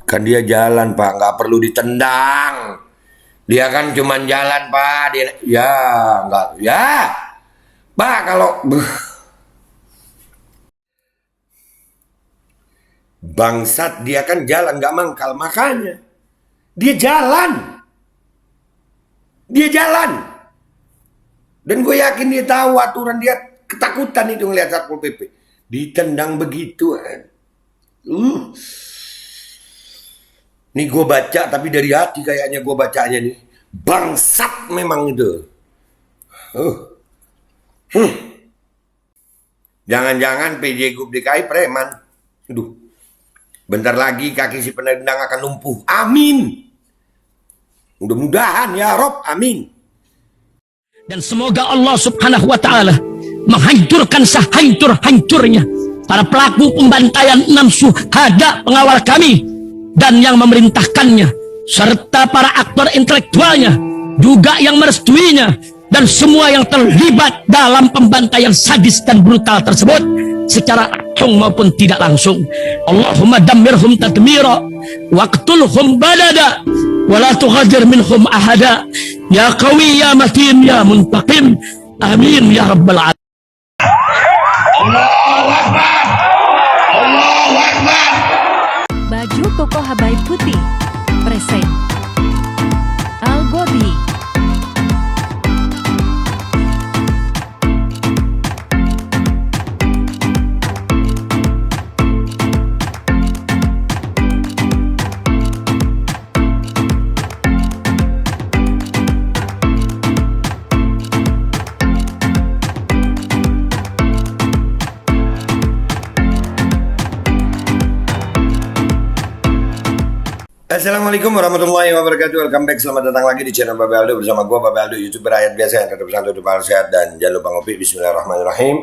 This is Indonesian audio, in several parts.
Kan dia jalan Pak, nggak perlu ditendang. Dia kan cuman jalan Pak. Dia, ya nggak, ya Pak kalau bangsat dia kan jalan nggak mangkal, makanya dia jalan. Dia jalan. Dan gue yakin dia tahu aturan, dia ketakutan itu ngelihat Satpol PP. Ditendang begitu. Nih gue baca tapi dari hati kayaknya gue bacanya nih. Bangsat memang itu. Jangan-jangan PJ Gub DKI preman. Aduh. Bentar lagi kaki si penendang akan lumpuh. Amin. Mudah-mudahan ya Rob, amin. Dan semoga Allah subhanahu wa ta'ala menghancurkan sehancur-hancurnya para pelaku pembantaian 6 syuhada pengawal kami dan yang memerintahkannya, serta para aktor intelektualnya juga yang merestuinya, dan semua yang terlibat dalam pembantaian sadis dan brutal tersebut secara langsung maupun tidak langsung. Allahumma dammirhum tadmira waqtulhum balada wala tughadir minhum ahada ya qawi ya matin ya muntaqim amin ya rabbal alamin. Allahu Akbar, Allahu Akbar. Baju koko Habaib Putih present Al Gobi. Assalamualaikum warahmatullahi wabarakatuh. Welcome back, selamat datang lagi di channel Babe Aldo bersama gue Babe Aldo, YouTuber rakyat biasa yang tetap santai, tetap sehat, dan jangan lupa ngopi. Bismillahirrahmanirrahim.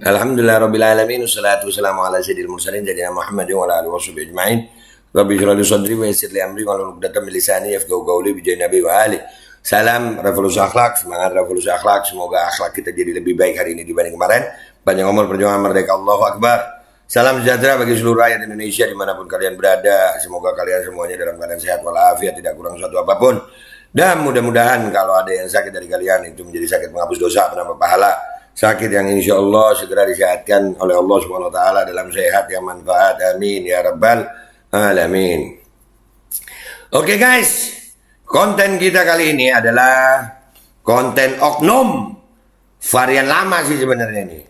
Alhamdulillah rabbil alamin, wassalatu wassalamu ala sayyidil mursalin sayyidina Muhammadin wa ala alihi washabihi ajmain. Rabbi shrah li sadri wa yassir li amri wahlul 'uqdatam min lisani yafqahu qawli bi jahi nabi wa ali. Salam revolusi akhlak, semangat revolusi akhlak. Semoga akhlak kita jadi lebih baik hari ini dibanding kemarin. Panjang umur perjuangan merdeka, Allahu Akbar. Salam sejahtera bagi seluruh rakyat Indonesia dimanapun kalian berada. Semoga kalian semuanya dalam keadaan sehat walafiat, tidak kurang suatu apapun. Dan mudah-mudahan kalau ada yang sakit dari kalian itu menjadi sakit menghapus dosa, penambah pahala. Sakit yang insya Allah segera disehatkan oleh Allah Subhanahu Wa Taala dalam sehat yang manfaat. Amin ya rabbal alamin. Oke guys, konten kita kali ini adalah konten oknum varian lama sih sebenarnya nih.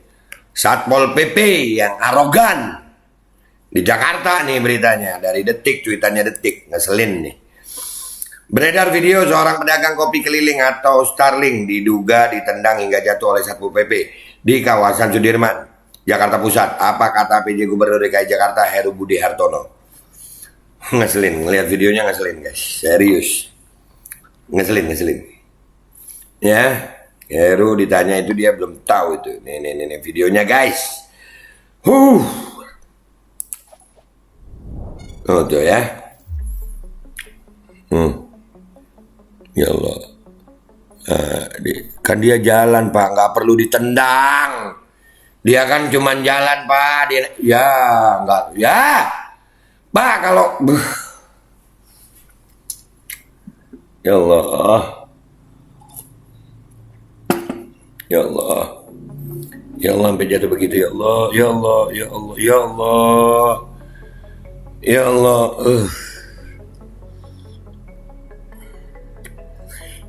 Satpol PP yang arogan di Jakarta nih beritanya, dari Detik, cuitannya Detik, ngeselin nih. Beredar video seorang pedagang kopi keliling atau Starling diduga ditendang hingga jatuh oleh Satpol PP di kawasan Sudirman, Jakarta Pusat. Apa kata PJ Gubernur DKI Jakarta Heru Budi Hartono? Ngeselin, ngelihat videonya ngeselin guys, serius. Ngeselin. Ya. Heru ditanya itu dia belum tahu itu. Nih videonya guys. Oh tuh ya. Ya Allah. Kan dia jalan Pak, nggak perlu ditendang. Dia kan cuman jalan Pak. Dia, ya nggak, ya Pak kalau. Ya Allah. Ya Allah, ya Allah, sampai jatuh begitu. Ya Allah, ya Allah, ya Allah, ya Allah, ya Allah.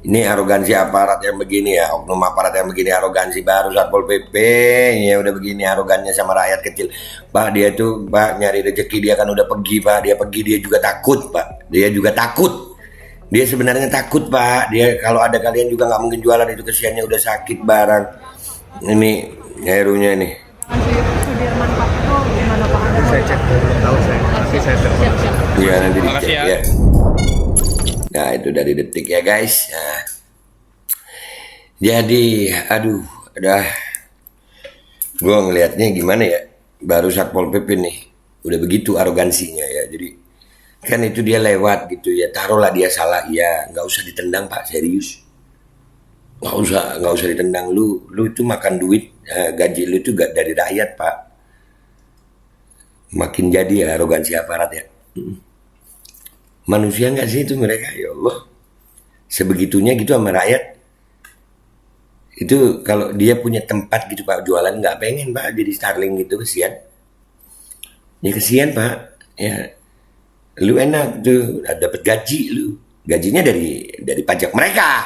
Ini arogansi aparat yang begini ya, oknum aparat yang begini, arogansi baru Satpol PP. Ya udah begini arogannya sama rakyat kecil. Pak dia tuh Pak nyari rezeki, dia kan udah pergi Pak. Dia pergi dia juga takut Pak. Dia juga takut. Dia sebenarnya takut Pak. Dia kalau ada kalian juga nggak mungkin jualan itu, kesiannya udah sakit barang. Ini Herunya nih. Sudirman Pak itu gimana Pak? Saya cek dulu, tahu saya. Nanti saya telepon. Iya nanti dicek ya. ya. Nah itu dari Detik ya guys. Nah. Jadi aduh, gue ngelihatnya gimana ya. Baru Satpol PP nih, udah begitu arogansinya ya. Jadi kan itu dia lewat gitu ya, taruhlah dia salah ya, nggak usah ditendang Pak, serius, nggak usah ditendang. Lu itu makan duit, gaji lu itu gak dari rakyat Pak. Makin jadi ya arogansi aparat ya. Manusia nggak sih itu mereka, ya Allah. Sebegitunya gitu sama rakyat. Itu kalau dia punya tempat gitu Pak jualan, nggak pengen Pak jadi Starling gitu, kesian. Ya kesian Pak. Ya lu enak tuh dapat gaji lu. Gajinya dari pajak mereka.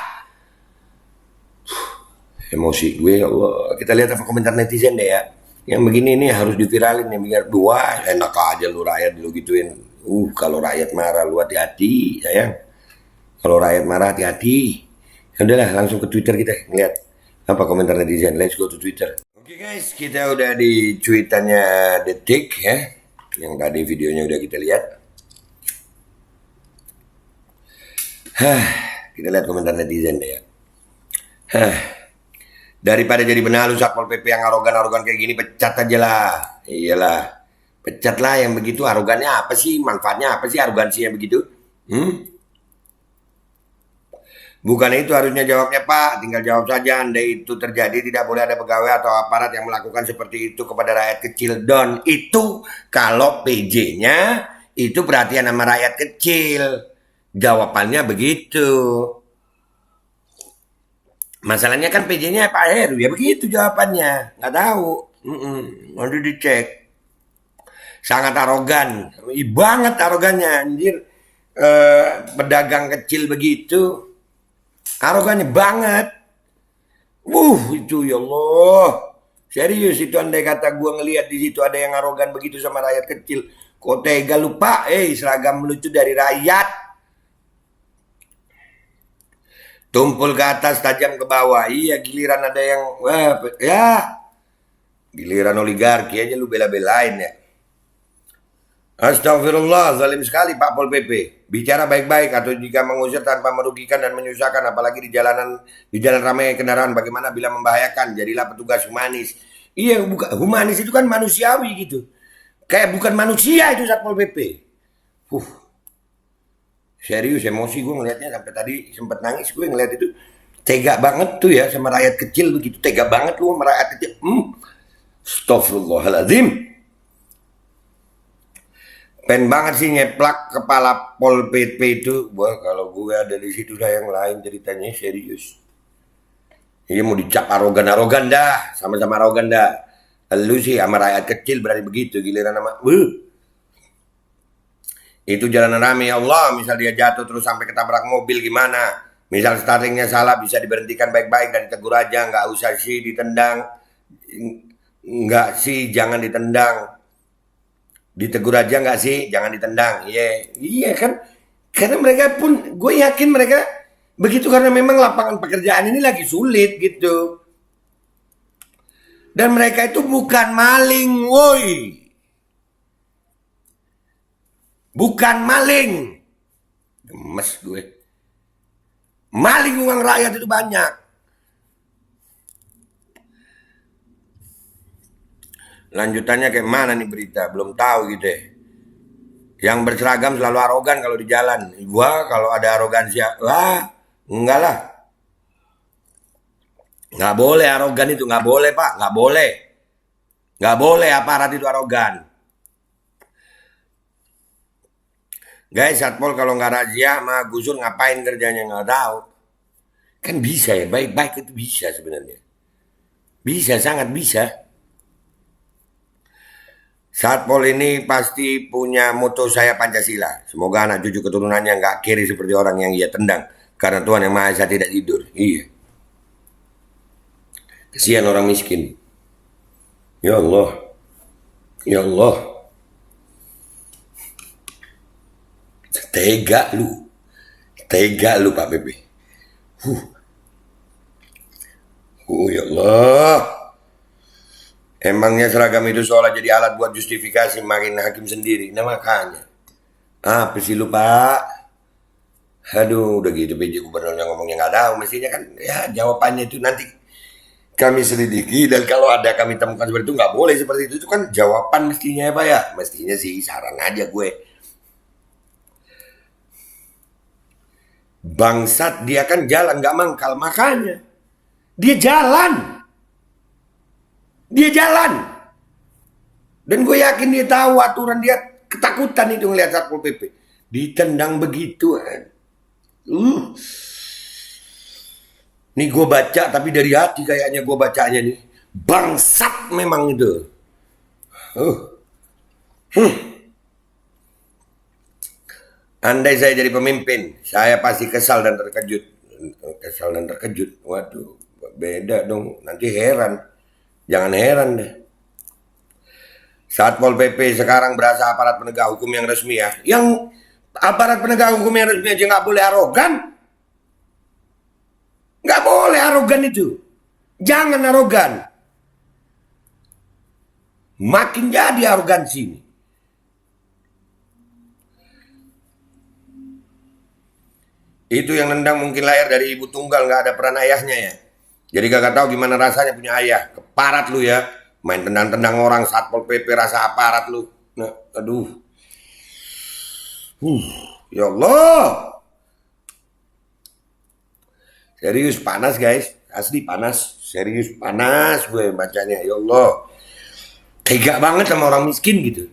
Emosi gue, ya Allah. Kita lihat apa komentar netizen deh ya. Yang begini ini harus diviralin nih biar dua enak aja lu rakyat lu gituin. Kalau rakyat marah lu hati-hati sayang. Kalau rakyat marah hati-hati. Ya udahlah langsung ke Twitter kita ngeliat apa komentar netizen. Let's go to Twitter. Oke guys, kita udah di tweetannya Detik ya. Yang tadi videonya udah kita lihat. Kita lihat komentar netizen deh ya. Daripada jadi benalu Satpol PP yang arogan-arogan kayak gini, pecat aja lah. Iyalah, pecat lah yang begitu. Arogannya apa sih? Manfaatnya apa sih arogansi yang begitu? Bukan itu harusnya jawabnya Pak. Tinggal jawab saja, andai itu terjadi tidak boleh ada pegawai atau aparat yang melakukan seperti itu kepada rakyat kecil. Don itu kalau PJ-nya itu perhatian sama rakyat kecil. Jawabannya begitu. Masalahnya kan PJ-nya Pak Heru, ya begitu jawabannya. Nggak tahu. Nanti dicek. Sangat arogan. Banget arogannya, anjir. Pedagang kecil begitu. Arogannya banget. Itu ya Allah. Serius itu andai kata gue ngelihat di situ ada yang arogan begitu sama rakyat kecil. Kok tega lupa? Seragam lucu dari rakyat. Tumpul ke atas, tajam ke bawah. Iya, giliran ada yang giliran oligarki aja lu bela-belain ya. Astagfirullah, zalim sekali Pak Pol PP. Bicara baik-baik atau jika mengusir tanpa merugikan dan menyusahkan, apalagi di jalan ramai kendaraan, bagaimana bila membahayakan? Jadilah petugas humanis. Iya, bukan humanis itu kan manusiawi gitu. Kayak bukan manusia itu Satpol PP. Serius emosi gue ngelihatnya sampai tadi sempat nangis gue ngelihat itu. Tega banget tuh ya sama rakyat kecil begitu. Tega banget lu sama rakyat kecil. Astagfirullahaladzim. Pengen banget sih nyeplak kepala Pol PP itu. Wah kalau gue ada di situ dah yang lain ceritanya serius. Iya mau dicap arogan dah. Sama-sama arogan dah. Lu sih sama rakyat kecil berani begitu. Giliran sama itu jalanan rame ya Allah, misal dia jatuh terus sampai ketabrak mobil gimana? Misal starlingnya salah bisa diberhentikan baik-baik dan ditegur aja, nggak usah sih ditendang. Nggak sih, jangan ditendang. Ditegur aja nggak sih, jangan ditendang. Iya kan? Karena mereka pun, gue yakin mereka begitu karena memang lapangan pekerjaan ini lagi sulit gitu. Dan mereka itu bukan maling, woi. Bukan maling. Gemes gue. Maling uang rakyat itu banyak. Lanjutannya kayak mana nih berita? Belum tahu gitu ya. Yang berseragam selalu arogan kalau di jalan. Gua kalau ada arogansi, enggak lah. Nggak boleh arogan itu. Nggak boleh Pak. Nggak boleh. Nggak boleh aparat itu arogan. Guys, Satpol kalau nggak razia sama gusur ngapain kerjanya nggak tahu. Kan bisa ya, baik-baik itu bisa sebenarnya. Bisa, sangat bisa. Satpol ini pasti punya moto saya Pancasila. Semoga anak cucu keturunannya nggak kiri seperti orang yang ia tendang. Karena Tuhan Yang Maha Esa tidak tidur. Iya. Kesian orang miskin. Ya Allah. Ya Allah. Tega lu Pak PP. Ya Allah. Emangnya seragam itu seolah jadi alat buat justifikasi makin hakim sendiri. Nah makanya. Apa sih lu Pak? Aduh udah gitu PJ gubernurnya ngomongnya nggak tahu. Mestinya kan ya jawabannya itu nanti kami selidiki. Dan kalau ada kami temukan seperti itu nggak boleh seperti itu. Itu kan jawaban mestinya ya Pak ya. Mestinya sih saran aja gue. Bangsat dia kan jalan gak mangkal, makanya dia jalan Dan gue yakin dia tahu aturan, dia ketakutan itu ngelihat Satpol PP. Ditendang begitu. Nih gue baca tapi dari hati kayaknya gue bacanya nih. Bangsat memang itu. Andai saya jadi pemimpin, saya pasti kesal dan terkejut. Kesal dan terkejut. Waduh, beda dong. Nanti heran. Jangan heran deh. Satpol PP sekarang berasa aparat penegak hukum yang resmi ya. Yang aparat penegak hukum yang resmi aja nggak boleh arogan. Nggak boleh arogan itu. Jangan arogan. Makin jadi arogansi ini. Itu yang nendang mungkin lahir dari ibu tunggal, nggak ada peran ayahnya ya. Jadi gak tahu gimana rasanya punya ayah. Keparat lu ya. Main tendang-tendang orang, Satpol PP rasa aparat lu. Nah, aduh. Ya Allah. Serius panas guys. Asli panas. Serius panas gue bacanya. Ya Allah. Tega banget sama orang miskin gitu.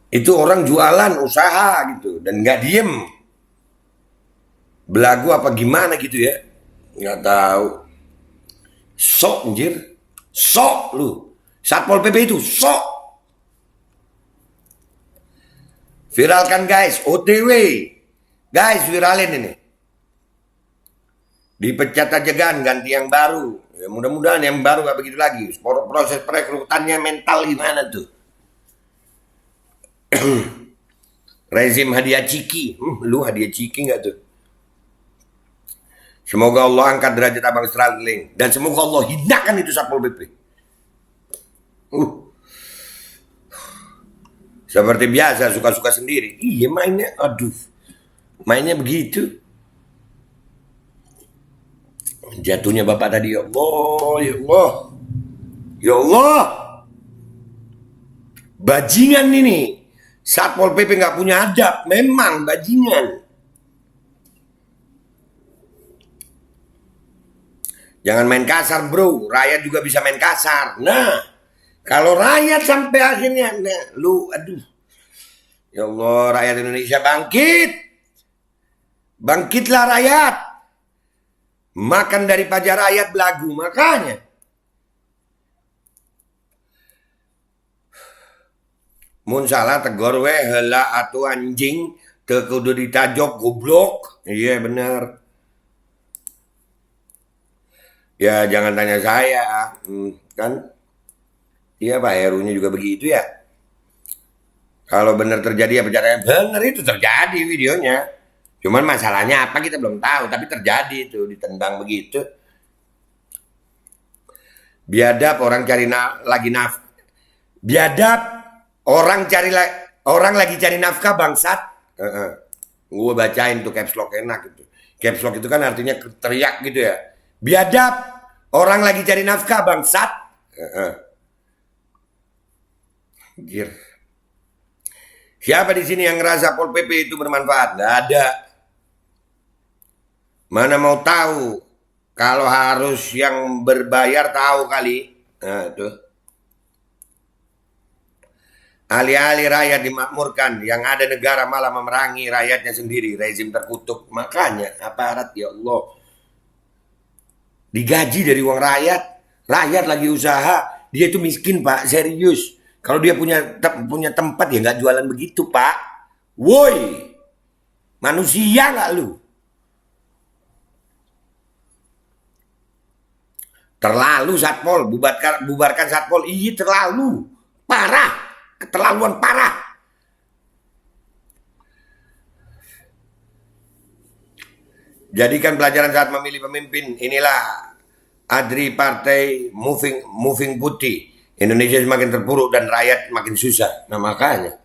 Itu orang jualan, usaha gitu. Dan gak diem. Belagu apa gimana gitu ya. Gak tahu. Sok anjir. Sok lu. Satpol PP itu sok. Viralkan guys. OTW. Guys viralin ini. Dipecat aja ganti yang baru. Ya, mudah-mudahan yang baru gak begitu lagi. Proses perekrutannya mental gimana tuh. Rezim hadiah ciki. Lu hadiah ciki gak tuh? Semoga Allah angkat derajat Abang Sterling. Dan semoga Allah hinakan itu Satpol PP. Seperti biasa suka-suka sendiri. Iya mainnya, aduh. Mainnya begitu. Jatuhnya bapak tadi, ya Allah, ya Allah. Ya Allah. Bajingan ini. Satpol PP nggak punya adab. Memang bajingan. Jangan main kasar bro, rakyat juga bisa main kasar. Nah, kalau rakyat sampai akhirnya, nah, lu, aduh. Ya Allah, rakyat Indonesia bangkit. Bangkitlah rakyat. Makan dari pajak rakyat belagu, makanya. Mun salah tegor we, hela atau anjing, kudu ditajok goblok. Iya bener. Ya jangan tanya saya, kan? Iya Pak Herunya juga begitu ya. Kalau benar terjadi ya perjalanan benar itu terjadi videonya. Cuman masalahnya apa kita belum tahu, tapi terjadi itu ditendang begitu. Biadab orang cari biadab orang lagi cari nafkah bangsat. Gue bacain tuh caps lock enak gitu. Caps lock itu kan artinya teriak gitu ya. Biadab orang lagi cari nafkah bangsat. Gir. Siapa di sini yang ngerasa Pol PP itu bermanfaat? Nggak ada. Mana mau tahu? Kalau harus yang berbayar tahu kali. Nah itu. Alih-alih rakyat dimakmurkan, yang ada negara malah memerangi rakyatnya sendiri. Rezim terkutuk. Makanya aparat ya Allah. Digaji dari uang rakyat. Rakyat lagi usaha. Dia itu miskin Pak, serius. Kalau dia punya tempat ya nggak jualan begitu Pak. Woi, manusia nggak lu? Terlalu Satpol, bubarkan Satpol. Iya terlalu, parah, keterlaluan parah. Jadikan pelajaran saat memilih pemimpin. Inilah Adri Partai Moving Putih. Indonesia semakin terpuruk dan rakyat makin susah. Nah makanya.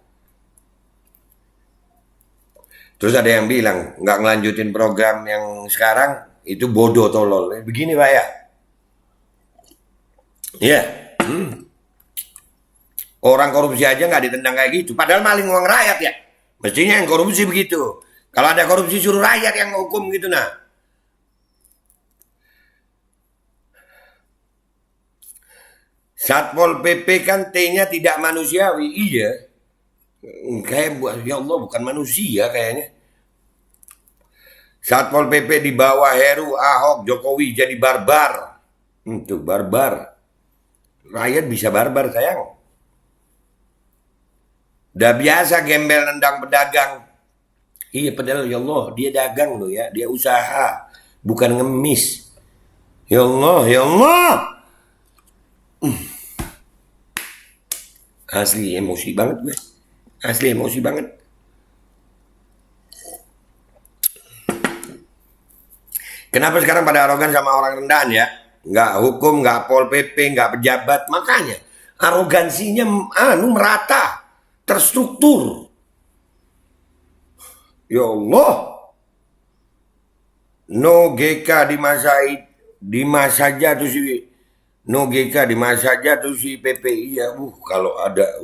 Terus ada yang bilang nggak ngelanjutin program yang sekarang itu bodoh tolol. Begini Pak ya. Iya. Orang korupsi aja nggak ditendang kayak gitu. Padahal maling uang rakyat ya. Mestinya yang korupsi begitu. Kalau ada korupsi suruh rakyat yang hukum gitu nah. Satpol PP kan T-nya tidak manusiawi. Iya. Kayak ya Allah bukan manusia kayaknya. Satpol PP di bawah Heru, Ahok, Jokowi jadi barbar. Itu barbar. Rakyat bisa barbar sayang. Udah biasa gembel nendang pedagang. Iya padahal ya Allah dia dagang loh ya. Dia usaha. Bukan ngemis. Ya Allah, ya Allah. Asli emosi banget gue. Asli emosi banget. Kenapa sekarang pada arogan sama orang rendahan ya? Nggak hukum, nggak pol PP, nggak pejabat. Makanya arogansinya merata, terstruktur. Ya Allah. No GK di masa aja tuh si No GK di masa aja tuh si PPI ya. Kalau ada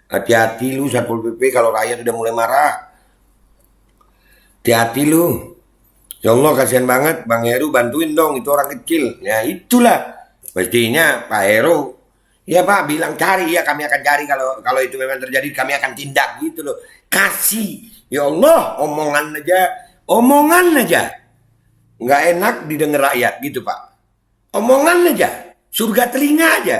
hati-hati lu Satpol PP kalau rakyat udah mulai marah. Hati-hati lu. Ya Allah kasihan banget Bang Heru bantuin dong itu orang kecil. Ya itulah mestinya Pak Heru. Ya Pak bilang cari ya kami akan cari kalau itu memang terjadi kami akan tindak gitu loh. Kasih. Ya Allah omongan aja. Nggak enak didengar rakyat gitu Pak. Omongan aja. Surga telinga aja.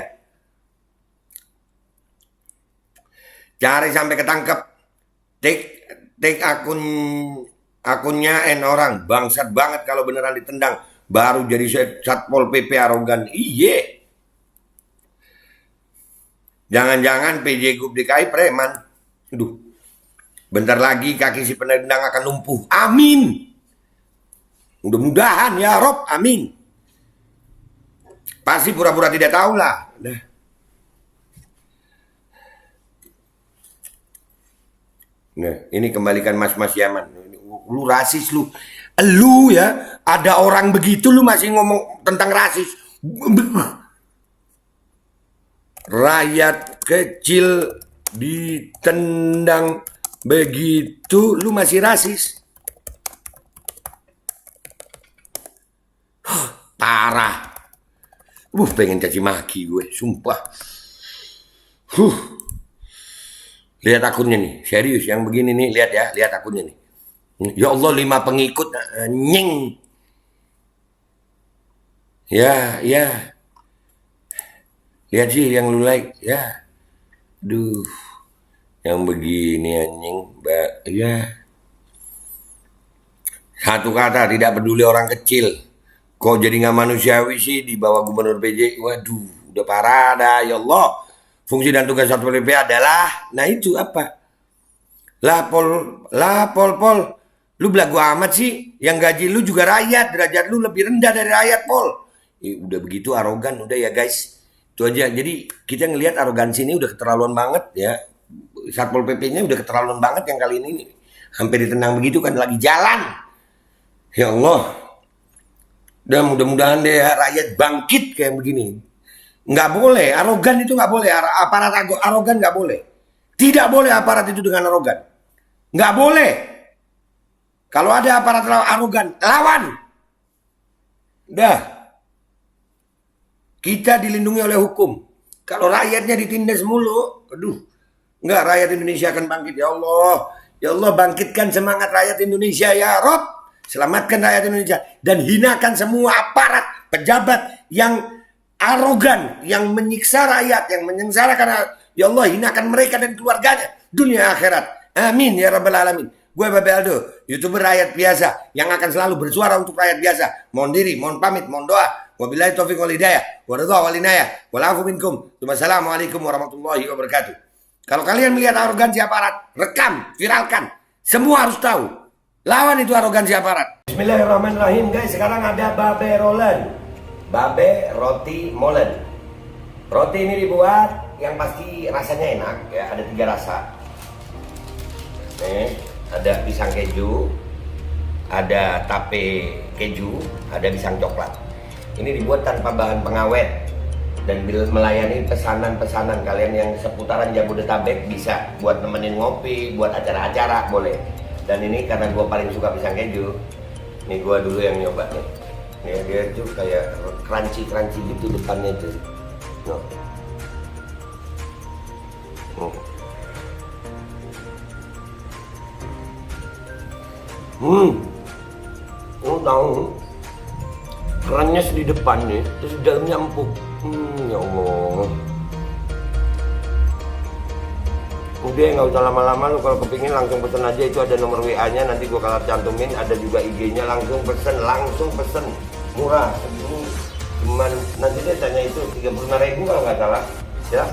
Cari sampai ketangkep. Take akunnya orang. Bangsat banget kalau beneran ditendang. Baru jadi Satpol PP arogan. Iye. Jangan-jangan PJ Gub DKI preman. Aduh. Bentar lagi kaki si penendang akan lumpuh. Amin. Mudah-mudahan ya Rob. Amin. Pasti pura-pura tidak tahu lah. Nah, ini kembalikan mas-mas Yaman. Lu rasis lu. Lu ya, ada orang begitu lu masih ngomong tentang rasis. Rakyat kecil ditendang begitu lu masih rasis. Parah. Pengen caci maki gue, sumpah. Lihat akunnya nih, serius yang begini nih, lihat akunnya nih. Ya Allah 5 pengikut, nyeng. Ya. Lihat sih yang lu like, ya. Duh, yang begini anjing, ya. Satu kata, tidak peduli orang kecil. Kok jadi nggak manusiawi sih di bawah gubernur PJ? Waduh, udah parah dah ya Allah. Fungsi dan tugas Satpol PP adalah, nah itu apa? Pol. Lu belagu amat sih. Yang gaji lu juga rakyat, derajat lu lebih rendah dari rakyat Pol. Udah begitu arogan, udah ya guys. Itu aja. Jadi kita ngelihat arogansi ini udah keterlaluan banget ya. Satpol PP-nya udah keterlaluan banget yang kali ini. Hampir ditendang begitu kan lagi jalan. Ya Allah. Dan mudah-mudahan deh rakyat bangkit kayak begini. Nggak boleh, arogan itu nggak boleh. Aparat arogan nggak boleh. Tidak boleh aparat itu dengan arogan. Nggak boleh. Kalau ada aparat arogan, lawan. Dah. Kita dilindungi oleh hukum. Kalau rakyatnya ditindas mulu, aduh. Nggak, rakyat Indonesia akan bangkit. Ya Allah. Ya Allah bangkitkan semangat rakyat Indonesia ya Rob. Selamatkan rakyat Indonesia dan hinakan semua aparat, pejabat yang arogan, yang menyiksa rakyat, yang menyengsarakan. Ya Allah, hinakan mereka dan keluarganya dunia akhirat. Amin ya rabbal alamin. Gue Babe Aldo, YouTuber rakyat biasa yang akan selalu bersuara untuk rakyat biasa. Mohon diri, mohon pamit, mohon doa. Wabillahi taufiq wal hidayah, wa ridha wal inayah, wal afu minkum. Wassalamualaikum warahmatullahi wabarakatuh. Kalau kalian melihat arogansi aparat, rekam, viralkan. Semua harus tahu. Lawan itu arogansi aparat. Bismillahirrahmanirrahim guys. Sekarang ada Babe Rolen. Babe Roti Molen. Roti ini dibuat yang pasti rasanya enak ya. Ada 3 rasa. Nih, ada pisang keju, ada tape keju, ada pisang coklat. Ini dibuat tanpa bahan pengawet dan melayani pesanan-pesanan kalian yang seputaran Jabodetabek bisa buat nemenin ngopi, buat acara-acara boleh. Dan ini karena gue paling suka pisang keju, nih gue dulu yang nyoba nih. Dia tuh kayak crunchy gitu depannya tuh. No. Lu tahu kerannya di depan nih, terus di dalamnya empuk. Ya Allah. Udah nggak usah lama-lama, lu kalau kepingin langsung pesen aja, itu ada nomor WA-nya, nanti gua kalau cantumin, ada juga IG-nya, langsung pesen, murah. Segini cuman nanti dia tanya itu 35.000 kalau nggak salah, ya.